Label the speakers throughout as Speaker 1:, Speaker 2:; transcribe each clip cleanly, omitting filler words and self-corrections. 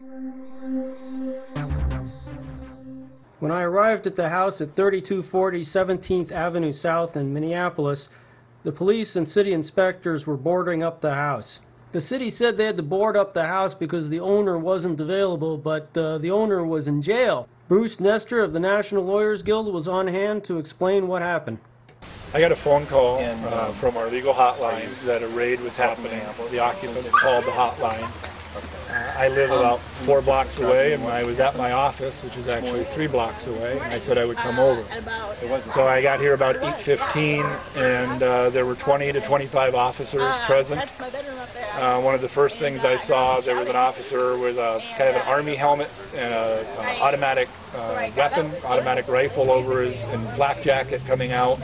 Speaker 1: When I arrived at the house at 3240 17th Avenue South in Minneapolis, the police and city inspectors were boarding up the house. The city said they had to board up the house because the owner wasn't available, but the owner was in jail. Bruce Nestor of the National Lawyers Guild was on hand to explain what happened.
Speaker 2: I got a phone call from our legal hotline that a raid was happening. The occupants called the hotline. I live about 4 blocks away, and I was at my office, which is actually 3 blocks away, and I said I would come over. So I got here about 8:15, and there were 20 to 25 officers present. One of the first things I saw, there was an officer with a kind of an army helmet and an automatic weapon, automatic rifle over his and flak jacket coming out.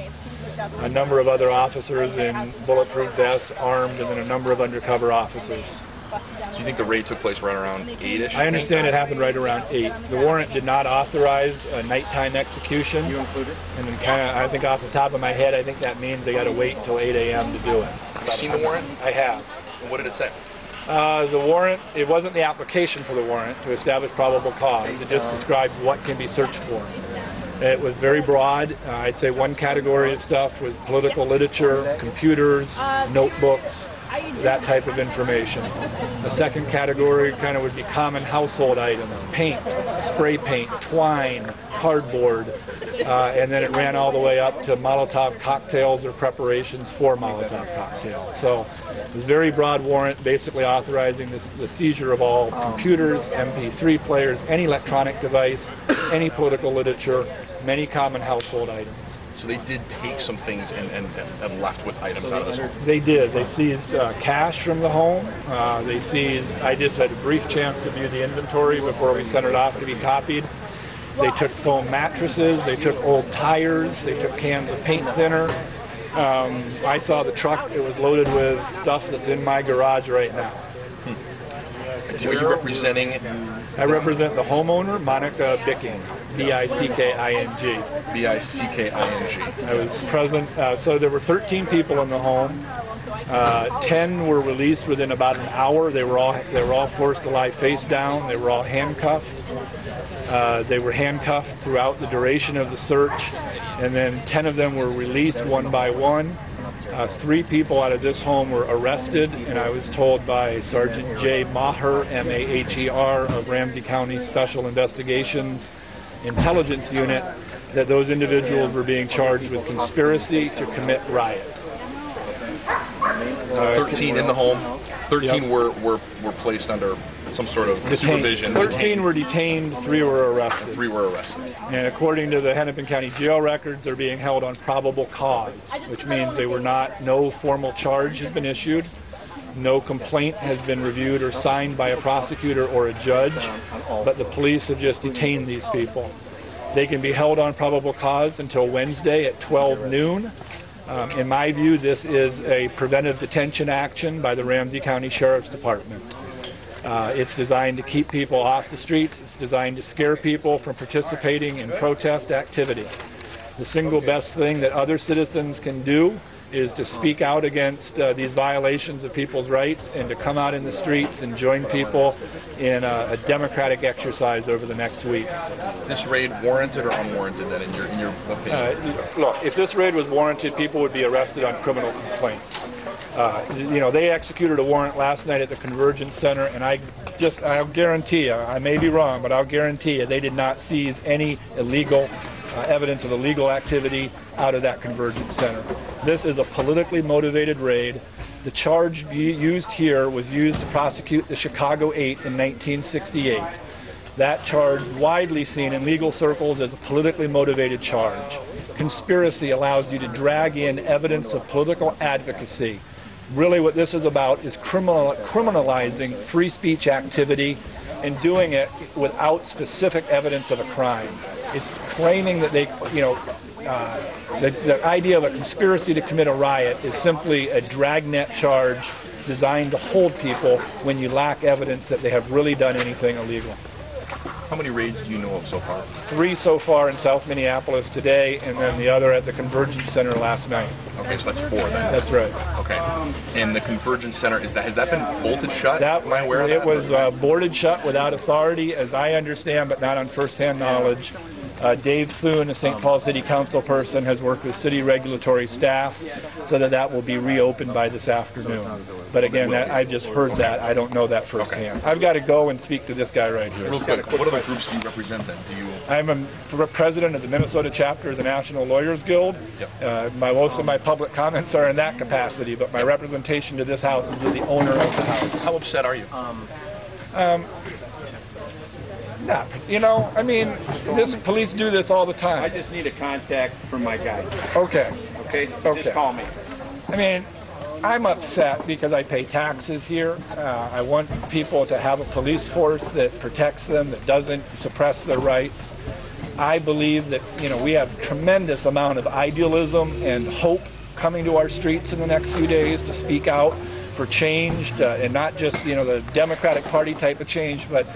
Speaker 2: A number of other officers in bulletproof vests, armed, and then a number of undercover officers.
Speaker 3: So you think the raid took place right around 8-ish?
Speaker 2: I understand it happened right around 8. The warrant did not authorize a nighttime execution. You included? And then I think off the top of my head, I think that means they got to wait until 8 a.m. to do it.
Speaker 3: Have you seen the warrant?
Speaker 2: I have.
Speaker 3: And what did it say?
Speaker 2: The warrant, it wasn't the application for the warrant to establish probable cause. It just describes what can be searched for. It was very broad. I'd say one category of stuff was political literature, computers, notebooks, that type of information. The second category kind of would be common household items, paint, spray paint, twine, cardboard, and then it ran all the way up to Molotov cocktails or preparations for Molotov cocktails. So it was a very broad warrant basically authorizing the seizure of all computers, MP3 players, any electronic device, any political literature, many common household items.
Speaker 3: So they did take some things and left with items out of this home?
Speaker 2: They did. They seized cash from the home. They seized, I just had a brief chance to view the inventory before we sent it off to be copied. They took foam mattresses. They took old tires. They took cans of paint thinner. I saw the truck. It was loaded with stuff that's in my garage right now.
Speaker 3: Are you representing?
Speaker 2: I represent the homeowner, Monica Bicking, B-I-C-K-I-N-G.
Speaker 3: B-I-C-K-I-N-G.
Speaker 2: I was present. So there were 13 people in the home. 10 were released within about an hour. They were all forced to lie face down. They were all handcuffed. They were handcuffed throughout the duration of the search, and then 10 of them were released one by one. 3 people out of this home were arrested, and I was told by Sergeant J. Maher, M-A-H-E-R, of Ramsey County Special Investigations Intelligence Unit, that those individuals were being charged with conspiracy to commit riot.
Speaker 3: 13 in the home. 13 were placed under some sort of supervision.
Speaker 2: 13 were detained, 3 were arrested.
Speaker 3: 3 were arrested.
Speaker 2: And according to the Hennepin County Jail records, they're being held on probable cause, which means no formal charge has been issued, no complaint has been reviewed or signed by a prosecutor or a judge, but the police have just detained these people. They can be held on probable cause until Wednesday at 12 noon. In my view, this is a preventive detention action by the Ramsey County Sheriff's Department. It's designed to keep people off the streets. It's designed to scare people from participating in protest activity. The single best thing that other citizens can do is to speak out against these violations of people's rights and to come out in the streets and join people in a democratic exercise over the next week.
Speaker 3: This raid warranted or unwarranted then in your opinion?
Speaker 2: Look, if this raid was warranted, people would be arrested on criminal complaints. They executed a warrant last night at the Convergence Center, and I'll guarantee you, I may be wrong, but I'll guarantee you they did not seize any illegal evidence of illegal activity out of that Convergence Center. This is a politically motivated raid. The charge used here was used to prosecute the Chicago 8 in 1968. That charge, widely seen in legal circles as a politically motivated charge. Conspiracy allows you to drag in evidence of political advocacy. Really what this is about is criminalizing free speech activity and doing it without specific evidence of a crime. It's claiming that the idea of a conspiracy to commit a riot is simply a dragnet charge designed to hold people when you lack evidence that they have really done anything illegal.
Speaker 3: How many raids do you know of so far?
Speaker 2: 3 so far in South Minneapolis today, and then the other at the Convergence Center last night.
Speaker 3: Okay, so that's 4 then.
Speaker 2: That's right.
Speaker 3: Okay. And the Convergence Center, has that been bolted shut?
Speaker 2: Am I aware of that? It was boarded shut without authority, as I understand, but not on first-hand knowledge. Dave Thune, a St. Paul City Council person, has worked with city regulatory staff so that will be reopened by this afternoon. But again, I just heard that. I don't know that firsthand.
Speaker 3: Okay.
Speaker 2: I've got to go and speak to this guy right here.
Speaker 3: Real quick, what other groups do you represent then?
Speaker 2: I'm a president of the Minnesota chapter of the National Lawyers Guild.
Speaker 3: Yep.
Speaker 2: Most of my public comments are in that capacity, but my representation to this house is as the owner of the house.
Speaker 3: How upset are you?
Speaker 2: This police do this all the time.
Speaker 4: I just need a contact from my guy.
Speaker 2: Okay.
Speaker 4: Okay? Just call me.
Speaker 2: I'm upset because I pay taxes here. I want people to have a police force that protects them, that doesn't suppress their rights. I believe that, we have a tremendous amount of idealism and hope coming to our streets in the next few days to speak out for change, and not just, the Democratic Party type of change, but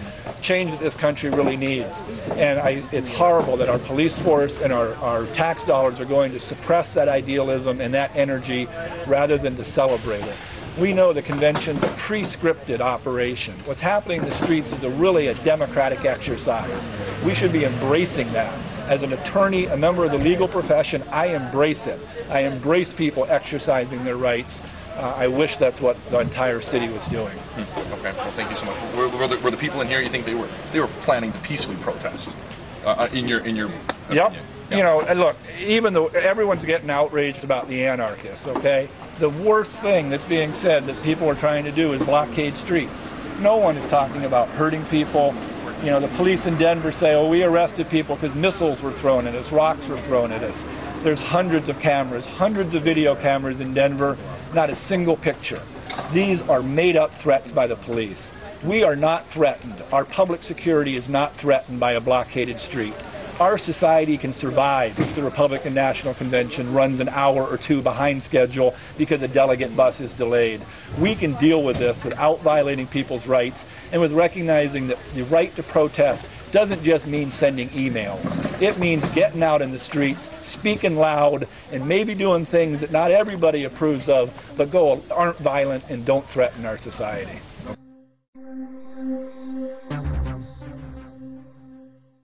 Speaker 2: change that this country really needs. And it's horrible that our police force and our tax dollars are going to suppress that idealism and that energy rather than to celebrate it. We know the convention's a pre-scripted operation. What's happening in the streets is really a democratic exercise. We should be embracing that. As an attorney, a member of the legal profession, I embrace it. I embrace people exercising their rights. I wish that's what the entire city was doing.
Speaker 3: Okay, well, thank you so much. Were the people in here, you think they were planning to peacefully protest? In your opinion?
Speaker 2: Yep. And look, even though everyone's getting outraged about the anarchists, okay, the worst thing that's being said that people are trying to do is blockade streets. No one is talking about hurting people. The police in Denver say, oh, we arrested people because missiles were thrown at us, rocks were thrown at us. There's hundreds of cameras, hundreds of video cameras in Denver, not a single picture. These are made-up threats by the police. We are not threatened. Our public security is not threatened by a blockaded street. Our society can survive if the Republican National Convention runs an hour or 2 behind schedule because a delegate bus is delayed. We can deal with this without violating people's rights and with recognizing that the right to protest doesn't just mean sending emails. It means getting out in the streets, speaking loud, and maybe doing things that not everybody approves of, but aren't violent and don't threaten our society.